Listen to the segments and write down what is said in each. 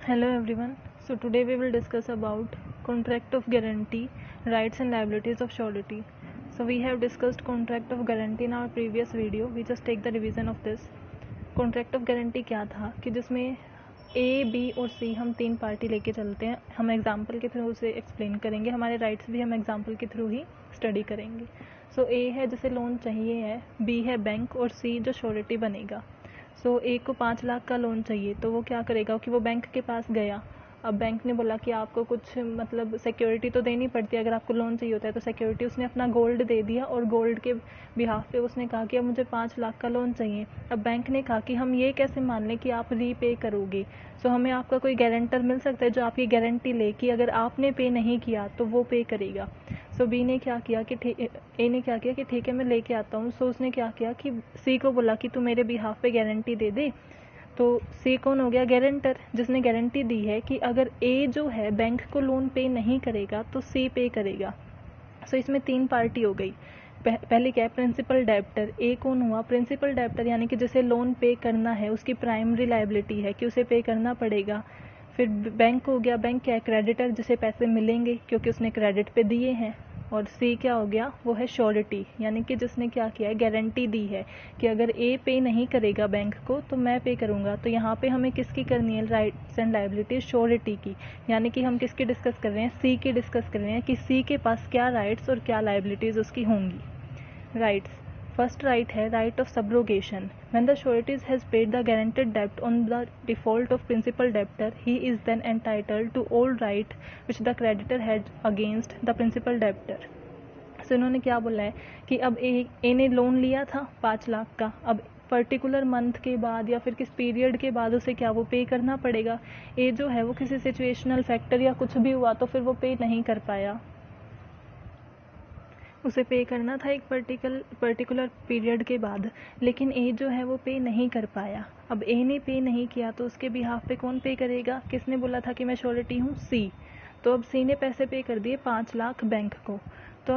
Hello everyone. So today we will discuss about contract of guarantee, rights and liabilities of surety. So we have discussed contract of guarantee in our previous video. We just take the revision of this. Contract of guarantee क्या था कि जिसमें A, B और C हम तीन party लेके चलते हैं. हम एग्जाम्पल के थ्रू उसे एक्सप्लेन करेंगे. हमारे राइट्स भी हम एग्जाम्पल के थ्रू ही स्टडी करेंगे. सो A है जिसे लोन चाहिए है, B है बैंक और C जो श्योरिटी बनेगा. सो ए को 5 लाख का लोन चाहिए तो वो क्या करेगा कि वो बैंक के पास गया. अब बैंक ने बोला कि आपको कुछ मतलब सिक्योरिटी तो देनी पड़ती है, अगर आपको लोन चाहिए होता है तो सिक्योरिटी उसने अपना गोल्ड दे दिया और गोल्ड के बिहाफ पे उसने कहा कि अब मुझे 5 लाख का लोन चाहिए. अब बैंक ने कहा कि हम ये कैसे मान लें कि आप रीपे करोगे. सो हमें आपका कोई गारंटर मिल सकता है जो आपकी गारंटी ले कि अगर आपने पे नहीं किया तो वो पे करेगा. सो बी ने क्या किया कि ए ने क्या किया कि ठीक है मैं लेके आता हूँ. सो उसने क्या किया कि सी को बोला कि तू मेरे बिहाफ पे गारंटी दे दे. तो सी कौन हो गया? गारंटर, जिसने गारंटी दी है कि अगर ए जो है बैंक को लोन पे नहीं करेगा तो सी पे करेगा. सो इसमें तीन पार्टी हो गई. पहले क्या है? Principal debtor. ए कौन हुआ? प्रिंसिपल डेब्टर, यानी कि जिसे लोन पे करना है उसकी प्राइमरी लाइबिलिटी है कि उसे पे करना पड़ेगा. फिर बैंक हो गया. बैंक क्या है? क्रेडिटर, जिसे पैसे मिलेंगे क्योंकि उसने क्रेडिट पे दिए हैं. और सी क्या हो गया? वो है श्योरिटी, यानी कि जिसने क्या किया है? गारंटी दी है कि अगर ए पे नहीं करेगा बैंक को तो मैं पे करूँगा. तो यहाँ पे हमें किसकी करनी है? राइट्स एंड लाइबिलिटीज श्योरिटी की. यानी कि हम किसकी डिस्कस कर रहे हैं? सी की डिस्कस कर रहे हैं कि सी के पास क्या राइट्स और क्या लाइबिलिटीज़ उसकी होंगी. राइट्स. फर्स्ट राइट है right of subrogation. When the sureties has paid the guaranteed डेब्ट on the default of principal debtor he is then entitled to all right which the creditor had against the principal debtor. So इन्होंने क्या बोला है कि अब ए ने loan लिया था 5 लाख का. अब पर्टिकुलर मंथ के बाद या फिर किस पीरियड के बाद उसे क्या वो पे करना पड़ेगा. ए जो है वो किसी सिचुएशनल फैक्टर या कुछ भी हुआ तो फिर वो पे नहीं कर पाया. उसे पे करना था एक पर्टिकुलर पीरियड के बाद, लेकिन ए जो है वो पे नहीं कर पाया. अब ए ने पे नहीं किया तो उसके बिहाफ पे कौन पे करेगा? किसने बोला था कि मैं श्योरिटी हूँ? सी. तो अब सी ने पैसे पे कर दिए 5 लाख बैंक को. तो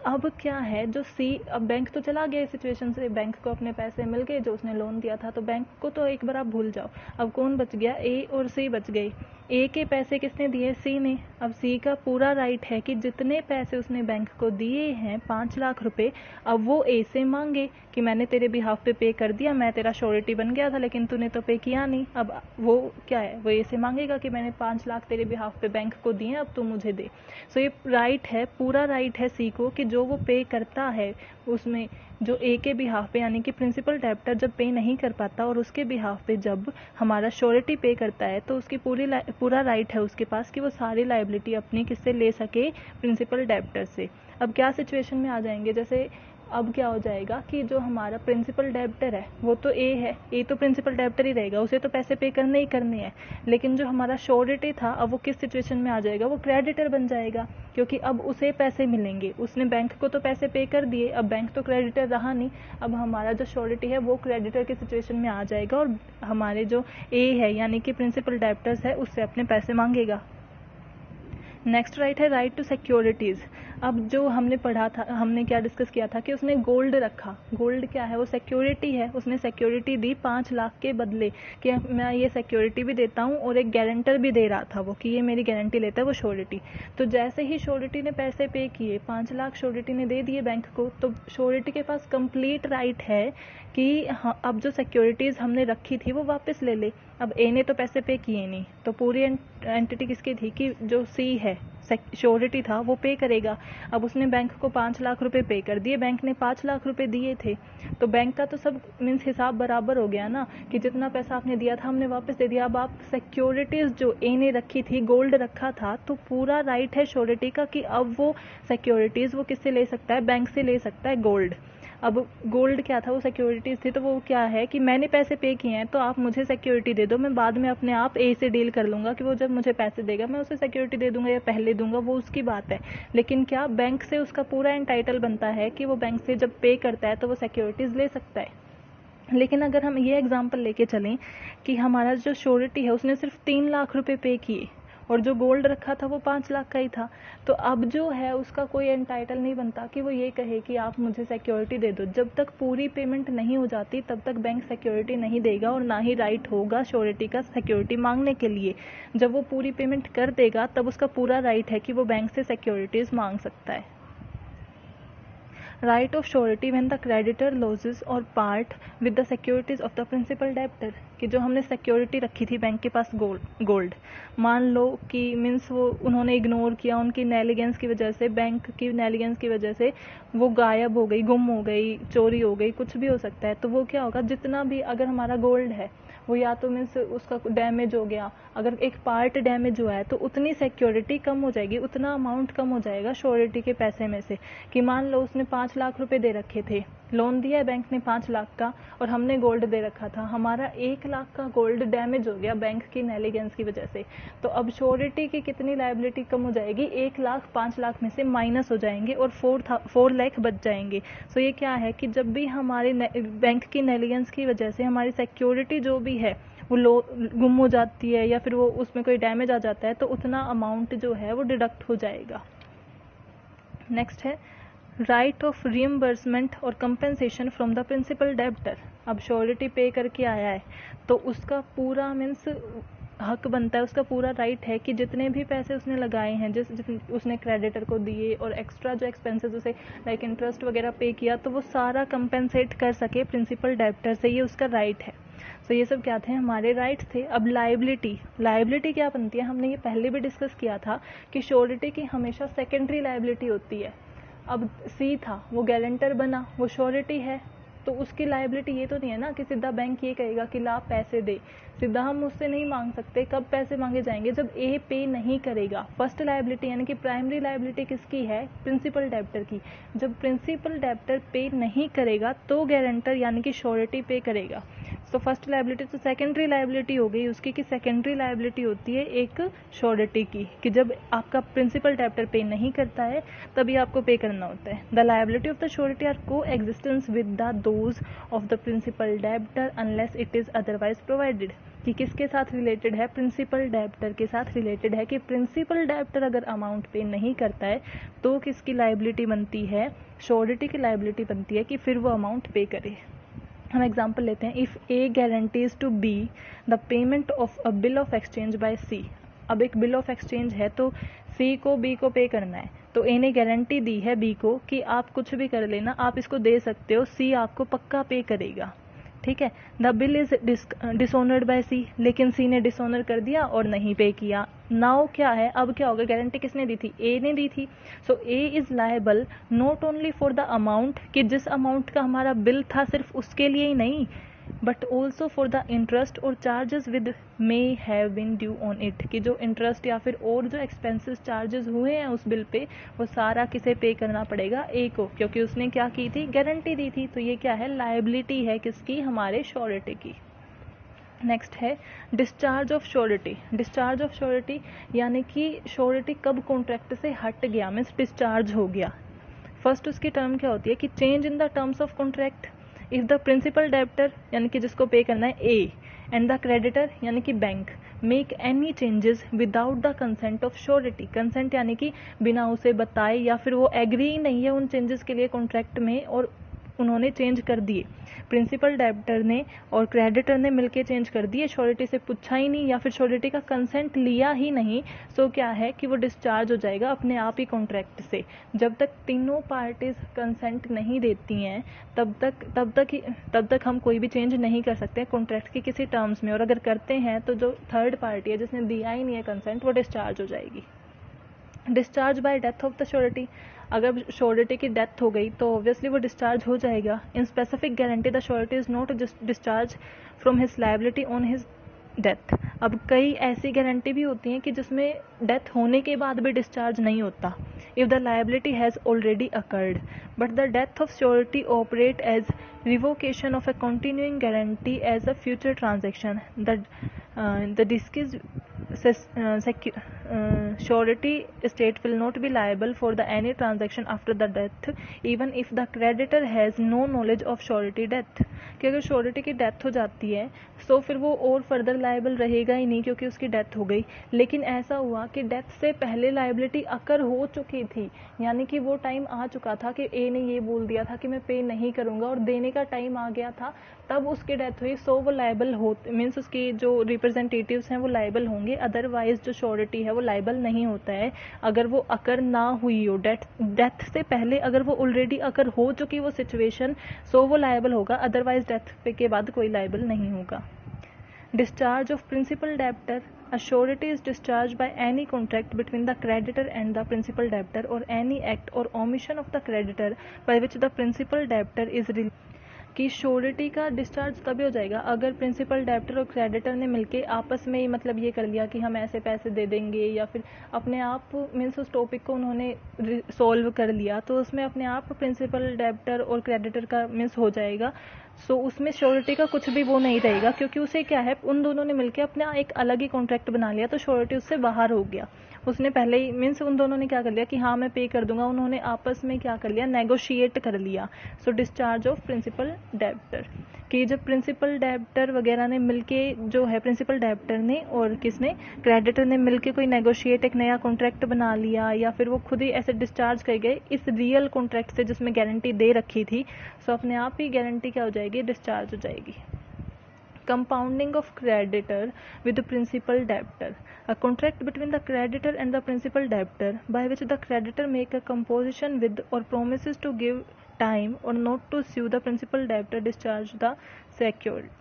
अब क्या है? जो सी, अब बैंक तो चला गया इस सिचुएशन से, बैंक को अपने पैसे मिल गए जो उसने लोन दिया था, तो बैंक को तो एक बार आप भूल जाओ. अब कौन बच गया? ए और सी बच गए. ए के पैसे किसने दिए? सी ने. अब सी का पूरा राइट है कि जितने पैसे उसने बैंक को दिए हैं 5 लाख रुपए, अब वो ए से मांगे कि मैंने तेरे बिहाफ पे कर दिया, मैं तेरा श्योरिटी बन गया था लेकिन तूने तो पे किया नहीं. अब वो क्या है? वो ए से मांगेगा कि मैंने 5 लाख तेरे बिहाफ पे बैंक को दिए, अब तू मुझे दे. सो ये राइट है, पूरा राइट है सी को कि जो वो पे करता है उसमें जो ए के बिहाफ पे, यानी कि प्रिंसिपल डेब्टर जब पे नहीं कर पाता और उसके बिहाफ पे जब हमारा श्योरिटी पे करता है तो उसकी पूरा राइट है उसके पास कि वो सारी लाइबिलिटी अपनी किससे ले सके? प्रिंसिपल डेब्टर से. अब क्या सिचुएशन में आ जाएंगे? जैसे अब क्या हो जाएगा कि जो हमारा प्रिंसिपल डेब्टर है वो तो ए है, ए तो प्रिंसिपल डेब्टर ही रहेगा, उसे तो पैसे पे करने ही करने हैं. लेकिन जो हमारा श्योरिटी था अब वो किस सिचुएशन में आ जाएगा? वो क्रेडिटर बन जाएगा, क्योंकि अब उसे पैसे मिलेंगे. उसने बैंक को तो पैसे पे कर दिए, अब बैंक तो क्रेडिटर रहा नहीं. अब हमारा जो श्योरिटी है वो क्रेडिटर की सिचुएशन में आ जाएगा और हमारे जो ए है यानी कि प्रिंसिपल डेब्टर्स है उससे अपने पैसे मांगेगा. नेक्स्ट राइट है राइट टू सिक्योरिटीज़. अब जो हमने पढ़ा था, हमने क्या डिस्कस किया था कि उसने गोल्ड रखा. गोल्ड क्या है? वो सिक्योरिटी है. उसने सिक्योरिटी दी 5 लाख के बदले कि मैं ये सिक्योरिटी भी देता हूँ और एक गारंटर भी दे रहा था वो कि ये मेरी गारंटी लेता है वो श्योरिटी. तो जैसे ही श्योरिटी ने पैसे पे किए, 5 लाख श्योरिटी ने दे दिए बैंक को, तो श्योरिटी के पास कंप्लीट राइट है कि हाँ, अब जो सिक्योरिटीज़ हमने रखी थी वो वापस ले ले. अब ए ने तो पैसे पे किए नहीं, तो पूरी एंटिटी किसकी थी? कि जो सी है, श्योरिटी था, वो पे करेगा. अब उसने बैंक को 5 लाख रुपए पे कर दिए, बैंक ने 5 लाख रुपए दिए थे, तो बैंक का तो सब मीन्स हिसाब बराबर हो गया ना कि जितना पैसा आपने दिया था हमने वापस दे दिया. अब आप सिक्योरिटीज़ जो ए ने रखी थी, गोल्ड रखा था, तो पूरा राइट है श्योरिटी का कि अब वो सिक्योरिटीज़ वो किससे ले सकता है? बैंक से ले सकता है गोल्ड. अब गोल्ड क्या था? वो सिक्योरिटीज़ थी, तो वो क्या है कि मैंने पैसे पे किए हैं तो आप मुझे सिक्योरिटी दे दो, मैं बाद में अपने आप ए से डील कर लूँगा कि वो जब मुझे पैसे देगा मैं उसे सिक्योरिटी दे दूँगा या पहले दूँगा, वो उसकी बात है. लेकिन क्या बैंक से उसका पूरा एंटाइटल बनता है कि वो बैंक से जब पे करता है तो वो सिक्योरिटीज़ ले सकता है. लेकिन अगर हम ये एग्जांपल लेके चलें कि हमारा जो श्योरिटी है उसने सिर्फ 3 लाख रुपए पे किए और जो गोल्ड रखा था वो 5 लाख का ही था। तो अब जो है उसका कोई एंटाइटल नहीं बनता कि वो ये कहे कि आप मुझे सिक्योरिटी दे दो। जब तक पूरी पेमेंट नहीं हो जाती तब तक बैंक सिक्योरिटी नहीं देगा और ना ही राइट होगा श्योरिटी का सिक्योरिटी मांगने के लिए। जब वो पूरी पेमेंट कर देगा तब उसका पूरा राइट है कि वो बैंक से सिक्योरिटीज मांग सकता है। Right of surety when the creditor losses और part with the securities of the principal debtor, कि जो हमने सिक्योरिटी रखी थी बैंक के पास गोल्ड, मान लो कि मीन्स वो उन्होंने इग्नोर किया, उनकी नेलिगेंस की वजह से, बैंक की नेलिगेंस की वजह से वो गायब हो गई, गुम हो गई, चोरी हो गई, कुछ भी हो सकता है। तो वो क्या होगा, जितना भी अगर हमारा गोल्ड है वो या तो मीन्स उसका डैमेज हो गया, अगर एक पार्ट डैमेज हुआ है तो उतनी सिक्योरिटी कम हो जाएगी, उतना अमाउंट कम हो जाएगा श्योरिटी के पैसे में से। कि मान लो उसने 5 लाख रुपए दे रखे थे, लोन दिया है बैंक ने 5 लाख का और हमने गोल्ड दे रखा था, हमारा 1 लाख का गोल्ड डैमेज हो गया बैंक की नेलिगेंस की वजह से। तो अब श्योरिटी की कितनी लायबिलिटी कम हो जाएगी, 1 लाख 5 लाख में से माइनस हो जाएंगे और 4 लाख बच जाएंगे। सो ये क्या है कि जब भी हमारे बैंक की नेलिगेंस की वजह से हमारी सिक्योरिटी जो भी है वो गुम हो जाती है या फिर वो उसमें कोई डैमेज आ जाता है तो उतना अमाउंट जो है वो डिडक्ट हो जाएगा। नेक्स्ट है राइट ऑफ रियम्बर्समेंट और compensation from the principal debtor. अब श्योरिटी पे करके आया है तो उसका पूरा मीन्स हक बनता है, उसका पूरा राइट है कि जितने भी पैसे उसने लगाए हैं, उसने क्रेडिटर को दिए और एक्स्ट्रा जो एक्सपेंसेस उसे लाइक इंटरेस्ट वगैरह पे किया, तो वो सारा कंपेंसेट कर सके प्रिंसिपल डेब्टर से, ये उसका राइट है। तो ये सब क्या थे, हमारे राइट्स थे। अब लाइबिलिटी क्या बनती है, हमने ये पहले भी डिस्कस किया था कि श्योरिटी की हमेशा सेकेंडरी लाइबिलिटी होती है। अब सी था, वो गारंटर बना, वो श्योरिटी है, तो उसकी लायबिलिटी ये तो नहीं है ना कि सीधा बैंक ये कहेगा कि ला पैसे दे, सीधा हम उससे नहीं मांग सकते। कब पैसे मांगे जाएंगे, जब ए पे नहीं करेगा। फर्स्ट लायबिलिटी यानी कि प्राइमरी लायबिलिटी किसकी है, प्रिंसिपल डेब्टर की। जब प्रिंसिपल डेब्टर पे नहीं करेगा तो गारंटर यानी कि श्योरिटी पे करेगा। तो फर्स्ट लायबिलिटी तो सेकेंडरी लायबिलिटी हो गई उसकी, कि सेकेंडरी लायबिलिटी होती है एक श्योरिटी की, कि जब आपका प्रिंसिपल डेब्टर पे नहीं करता है तभी आपको पे करना होता है। The liability of the surety are coexistence with the those of the principal debtor unless it is otherwise provided. कि किसके साथ रिलेटेड है, प्रिंसिपल डेब्टर के साथ रिलेटेड है, कि प्रिंसिपल डेब्टर अगर अमाउंट पे नहीं करता है तो किसकी लायबिलिटी बनती है, श्योरिटी की लायबिलिटी बनती है कि फिर वो अमाउंट पे करे। हम एग्जांपल लेते हैं, if a guarantees to be the payment of a bill of exchange by C. अब एक बिल ऑफ एक्सचेंज है तो सी को बी को पे करना है, तो ए ने गारंटी दी है बी को कि आप कुछ भी कर लेना, आप इसको दे सकते हो, सी आपको पक्का पे करेगा। ठीक है, the bill is dishonoured by C, लेकिन सी ने डिसऑनर कर दिया और नहीं पे किया। नाउ क्या है, अब क्या होगा, गारंटी किसने दी थी, ए ने दी थी। So A is liable not only for the amount, कि जिस अमाउंट का हमारा बिल था सिर्फ उसके लिए ही नहीं, but also for the interest और charges with may have been due on it, कि जो इंटरेस्ट या फिर और जो एक्सपेंसेस चार्जेस हुए हैं उस बिल पे वो सारा किसे पे करना पड़ेगा, ए को, क्योंकि उसने क्या की थी, गारंटी दी थी। तो ये क्या है, लायबिलिटी है किसकी, हमारे श्योरिटी की। नेक्स्ट है discharge of surety. Discharge of surety यानी कि श्योरिटी कब कॉन्ट्रैक्ट से हट गया, मीन्स डिस्चार्ज हो गया। फर्स्ट उसकी टर्म क्या होती है कि change in the terms of contract. If the principal debtor यानी कि जिसको पे करना है ए एंड द क्रेडिटर यानी कि bank make any changes without the consent of surety. Consent यानी कि बिना उसे बताए या फिर वो एग्री नहीं है उन चेंजेस के लिए कॉन्ट्रैक्ट में और उन्होंने चेंज कर दिए, प्रिंसिपल डेब्टर ने और क्रेडिटर ने मिलके चेंज कर दिए, श्योरिटी से पूछा ही नहीं या फिर श्योरिटी का कंसेंट लिया ही नहीं, सो क्या है कि वो डिस्चार्ज हो जाएगा अपने आप ही कॉन्ट्रैक्ट से। जब तक तीनों पार्टीज कंसेंट नहीं देती हैं तब तक हम कोई भी चेंज नहीं कर सकते कॉन्ट्रैक्ट के किसी टर्म्स में, और अगर करते हैं तो जो थर्ड पार्टी है जिसने दिया ही नहीं है कंसेंट वो डिस्चार्ज हो जाएगी। Discharge by death of the surety, अगर श्योरिटी की डेथ हो गई तो ऑब्वियसली वो डिस्चार्ज हो जाएगा। In specific guarantee the surety is not discharge from his liability on his death. अब कई ऐसी गारंटी भी होती हैं कि जिसमें डेथ होने के बाद भी डिस्चार्ज नहीं होता, if the liability has already accrued, but the death of surety operate as revocation of a continuing guarantee as a future transaction. The deceased surety state will not be liable for the any transaction after the death even if the creditor has no knowledge of surety death। कि अगर surety की death हो जाती है तो फिर वो और फर्दर लायबल रहेगा ही नहीं क्योंकि उसकी डेथ हो गई। लेकिन ऐसा हुआ कि डेथ से पहले लायबिलिटी अकर हो चुकी थी, यानी कि वो टाइम आ चुका था कि ए ने ये बोल दिया था कि मैं पे नहीं करूँगा और देने का टाइम आ गया था, तब उसकी डेथ हुई। सो वो लायबल हो, मीन्स उसकी जो रिप्रेजेंटेटिव्स हैं वो लायबल होंगे, अदरवाइज जो श्योरिटी है वो लायबल नहीं होता है अगर वो अकर ना हुई हो। डेथ से पहले अगर वो ऑलरेडी अकर हो चुकी वो सिचुएशन, सो वो लायबल होगा, अदरवाइज डेथ पे के बाद कोई लायबल नहीं होगा। Discharge of principal debtor. A surety is discharged by any contract between the creditor and the principal debtor or any act or omission of the creditor by which the principal debtor is कि surety का discharge तभी हो जाएगा अगर principal debtor और creditor ने मिलके आपस में ही मतलब ये कर लिया कि हम ऐसे पैसे दे देंगे, या फिर अपने आप मीन्स उस टॉपिक को उन्होंने सॉल्व कर लिया, तो उसमें अपने आप प्रिंसिपल डेब्टर और क्रेडिटर का मीन्स हो जाएगा। सो उसमें श्योरिटी का कुछ भी वो नहीं रहेगा क्योंकि उसे क्या है, उन दोनों ने मिलकर अपना एक अलग ही कॉन्ट्रैक्ट बना लिया, तो श्योरिटी उससे बाहर हो गया। उसने पहले ही मीन्स उन दोनों ने क्या कर लिया कि हाँ मैं पे कर दूंगा, उन्होंने आपस में क्या कर लिया, नेगोशिएट कर लिया। सो डिस्चार्ज ऑफ प्रिंसिपल डेब्टर कि जब प्रिंसिपल डेब्टर वगैरह ने मिलके जो है, प्रिंसिपल डेब्टर ने और किसने, क्रेडिटर ने मिलके कोई नेगोशिएट एक नया कॉन्ट्रैक्ट बना लिया, या फिर वो खुद ही ऐसे डिस्चार्ज कर गए इस रियल कॉन्ट्रैक्ट से जिसमें गारंटी दे रखी थी। सो अपने आप ही गारंटी क्या हो जाएगी, डिस्चार्ज हो जाएगी। Compounding of creditor with the principal debtor. A contract between the creditor and the principal debtor by which the creditor make a composition with or promises to give time or not to sue the principal debtor discharge the secured.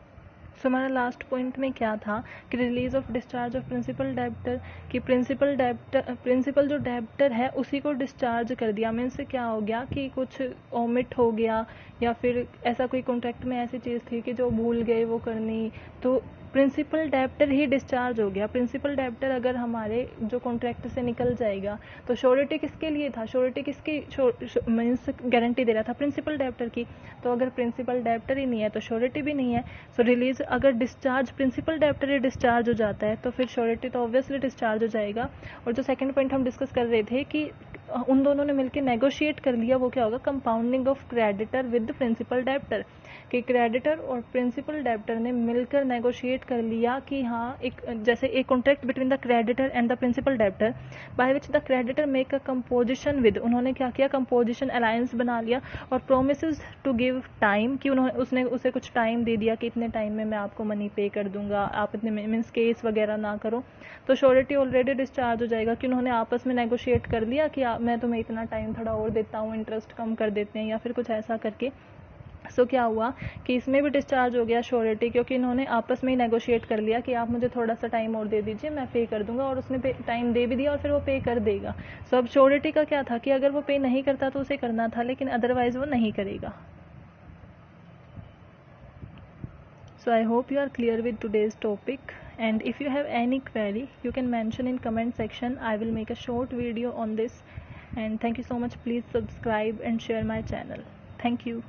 सो हमारा last point में क्या था कि release of discharge of principal debtor, कि principal जो debtor है उसी को डिस्चार्ज कर दिया। मीन्स क्या हो गया कि कुछ ओमिट हो गया, या फिर ऐसा कोई कॉन्ट्रैक्ट में ऐसी चीज़ थी कि जो भूल गए वो करनी, तो प्रिंसिपल डेब्टर ही डिस्चार्ज हो गया। प्रिंसिपल डेब्टर अगर हमारे जो कॉन्ट्रैक्ट से निकल जाएगा तो श्योरिटी किसके लिए था, श्योरिटी किसकी मीन्स गारंटी दे रहा था, प्रिंसिपल डेब्टर की। तो अगर प्रिंसिपल डेब्टर ही नहीं है तो श्योरिटी भी नहीं है। सो रिलीज अगर डिस्चार्ज प्रिंसिपल डेब्टर ही डिस्चार्ज हो जाता है तो फिर श्योरिटी तो ऑब्वियसली डिस्चार्ज हो जाएगा। और जो सेकंड पॉइंट हम डिस्कस कर रहे थे कि उन दोनों ने मिलकर नेगोशिएट कर लिया, वो क्या होगा, compounding of creditor with principal debtor, कि क्रेडिटर और प्रिंसिपल डेब्टर ने मिलकर नेगोशिएट कर लिया कि हाँ एक जैसे एक contract between the creditor and the principal debtor by which the creditor make a composition with, उन्होंने क्या किया, कंपोजिशन अलायंस बना लिया, और प्रोमिसेस टू गिव टाइम कि उसने उसे कुछ टाइम दे दिया कि इतने टाइम में मैं आपको मनी पे कर दूंगा, आप इतने मीन्स केस वगैरह ना करो। तो श्योरिटी ऑलरेडी डिस्चार्ज हो जाएगा कि उन्होंने आपस में नेगोशिएट कर लिया कि मैं तुम्हें इतना टाइम थोड़ा और देता हूँ, इंटरेस्ट कम कर देते हैं या फिर कुछ ऐसा करके। सो क्या हुआ कि इसमें भी डिस्चार्ज हो गया श्योरिटी, क्योंकि इन्होंने आपस में ही नेगोशिएट कर लिया कि आप मुझे थोड़ा सा टाइम और दे दीजिए, मैं पे कर दूंगा, और उसने टाइम दे भी दिया और फिर वो पे कर देगा। सो अब श्योरिटी का क्या था कि अगर वो पे नहीं करता तो उसे करना था, लेकिन अदरवाइज वो नहीं करेगा। So I hope you are clear with today's topic, and if you have any query you can mention in comment section. I will make a short video on this, and thank you so much. Please subscribe and share my channel. Thank you.